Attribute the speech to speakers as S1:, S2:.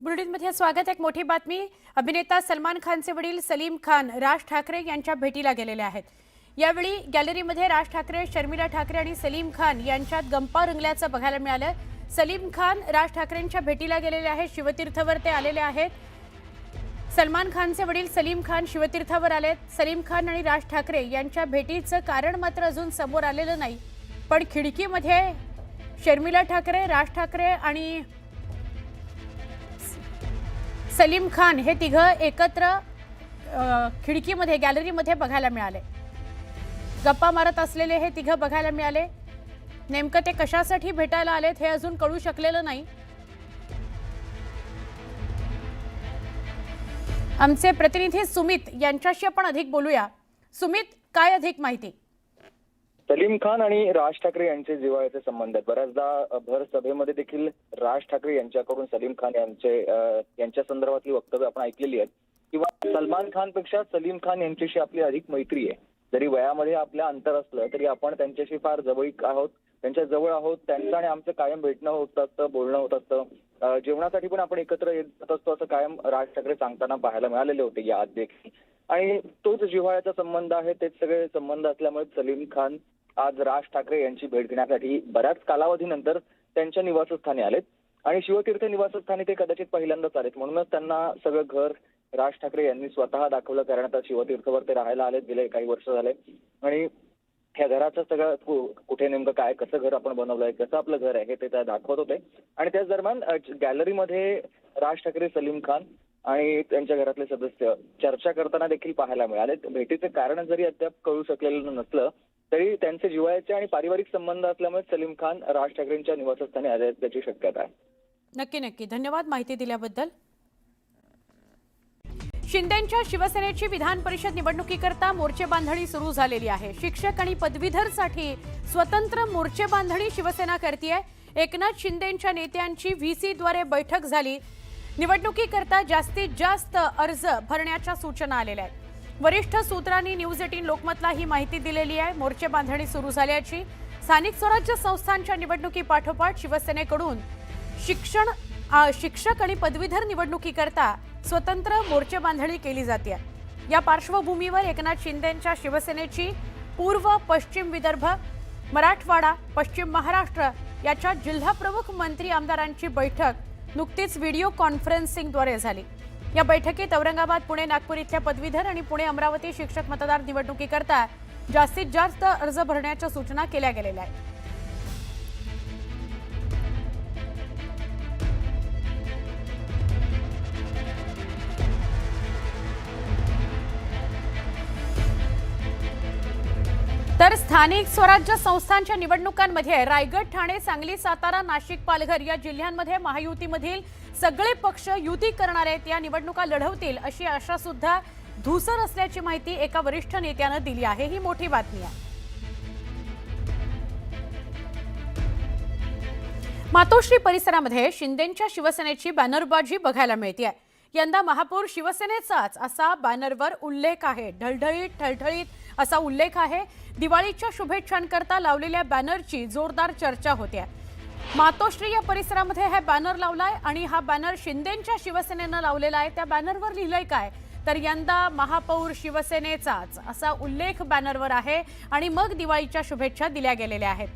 S1: बुलेटिनमध्ये स्वागत। एक मोठी बातमी। अभिनेता सलमान खानचे वडील सलीम खान राज ठाकरे यांच्या भेटीला गेलेले आहेत। यावेळी गॅलरीमध्ये राज ठाकरे, शर्मिला ठाकरे आणि सलीम खान यांच्यात गप्पा रंगल्याचं बघायला मिळालं। सलीम खान राज ठाकरेंच्या भेटीला गेलेले आहेत। शिवतीर्थवर ते आलेले आहेत। सलमान खानचे वडील सलीम खान शिवतीर्थवर आलेत। सलीम खान आणि राज ठाकरे यांच्या भेटीचं कारण मात्र अजून समोर आलेलं नाही, पण खिडकीमध्ये शर्मिला ठाकरे, राज ठाकरे आणि सलीम खान हे तिघं एकत्र खिडकीमध्ये गॅलरीमध्ये बघायला मिळाले। गप्पा मारत असलेले हे तिघं बघायला मिळाले। नेमकं ते कशासाठी भेटायला आलेत हे अजून कळू शकलेलं नाही। आमचे प्रतिनिधी सुमित यांच्याशी आपण अधिक बोलूया। सुमित, काय अधिक माहिती?
S2: सलीम खान आणि राज ठाकरे यांचे जिव्हाळ्याचे संबंध आहेत। बऱ्याचदा भर सभेमध्ये देखील राज ठाकरे यांच्याकडून सलीम खान यांच्या संदर्भातली वक्तव्य आपण ऐकलेली आहेत, किंवा सलमान खानपेक्षा सलीम खान यांच्याशी आपली अधिक मैत्री आहे। जरी वयामध्ये आपल्या अंतर असलं तरी आपण त्यांच्याशी फार जवळीक आहोत, त्यांच्या जवळ आहोत। त्यांचं आणि आमचं कायम भेटणं होत असतं, बोलणं होत असतं। जेवणासाठी पण आपण एकत्र येत असतो असं कायम राज ठाकरे सांगताना पाहायला मिळालेले होते या आधी देखील। आणि तोच जिव्हाळ्याचा संबंध आहे। तेच सगळे संबंध असल्यामुळे सलीम खान आज राज ठाकरे यांची भेट घेण्यासाठी बऱ्याच कालावधीनंतर त्यांच्या निवासस्थानी आलेत। आणि शिवतीर्थ निवासस्थानी ते कदाचित पहिल्यांदाच आलेत, म्हणूनच त्यांना सगळं घर राज ठाकरे यांनी स्वतः दाखवलं। कारण आता शिवतीर्थवर ते राहायला आलेत, गेले काही वर्ष झाले। आणि ह्या घराचं सगळं कुठे नेमकं काय, कसं घर आपण बनवलंय, कसं आपलं घर आहे ते त्या दाखवत होते। आणि त्याच दरम्यान गॅलरीमध्ये राज ठाकरे, सलीम खान आणि त्यांच्या घरातले सदस्य चर्चा करताना देखील पाहायला मिळाले। भेटीचे कारण जरी अद्याप कळू शकलेलं नसलं तरी त्यांचे जिव्हाळ्याचे आणि पारिवारिक संबंध असल्यामुळे सलीम खान राज ठाकरेंच्या निवासस्थानी आले त्याची शक्यता आहे।
S1: नक्की धन्यवाद माहिती दिल्याबद्दल। शिंदेंच्या शिवसेनेची विधान परिषद निवडणुकीकरता मोर्चे बांधणी सुरू झालेली आहे। शिक्षक आणि पदवीधरसाठी स्वतंत्र मोर्चे बांधणी शिवसेना करते आहे। एकनाथ शिंदेंच्या नेत्यांची व्हीसीद्वारे बैठक झाली। निवडणुकीकरता जास्तीत जास्त अर्ज भरण्याच्या सूचना आलेल्या आहेत। वरिष्ठ सूत्रांनी न्यूज 18 लोकमतला ही माहिती दिलेली आहे। मोर्चे बांधणी सुरू झाल्याची स्थानिक स्वराज्य संस्थांच्या निवडणुकीपाठोपाठ शिवसेनेकडून शिक्षक आणि पदवीधर निवडणुकीकरता स्वतंत्र मोर्चे बांधणी केली जाते। या पार्श्वभूमीवर एकनाथ शिंदेंच्या शिवसेनेची पूर्व पश्चिम विदर्भ, मराठवाडा, पश्चिम महाराष्ट्र याच्या जिल्हा प्रमुख मंत्री आमदारांची बैठक नुकतीच व्हिडिओ कॉन्फरन्सिंगद्वारे झाली। या बैठकीत औरंगाबाद, पुणे, नागपूर इथल्या पदवीधर आणि पुणे, अमरावती शिक्षक मतदार निवडणुकीकरता जास्तीत जास्त अर्ज भरण्याच्या सूचना केल्या गेलेल्या आहेत। तर स्थानिक स्वराज्य संस्थांच्या निवडणुकांमध्ये रायगड, ठाणे, सांगली, सातारा, नाशिक, पालघर या जिल्ह्यांमध्ये महायुतीमधील सगळे पक्ष युती करणार आहेत। या निवडणुका लढवतील अशी आशा सुद्धा धुसर असल्याची माहिती एका वरिष्ठ नेत्यानं दिली आहे। ही मोठी बातमी आहे। मातोश्री परिसरामध्ये शिंदेंच्या शिवसेनेची बॅनरबाजी बघायला मिळते। यंदा महापौर शिवसेनेचाच असा बॅनरवर उल्लेख आहे। ठळठळीत असा उल्लेख आहे। दिवाळीच्या शुभेच्छांकरता लावलेल्या बॅनरची जोरदार चर्चा होते। मातोश्री या परिसरामध्ये हा बॅनर लावलाय आणि हा बॅनर शिंदेंच्या शिवसेनेनं लावलेला आहे। त्या बॅनरवर लिहिलंय काय, तर यंदा महापौर शिवसेनेचाच असा उल्लेख बॅनरवर आहे आणि मग दिवाळीच्या शुभेच्छा दिल्या गेलेल्या आहेत।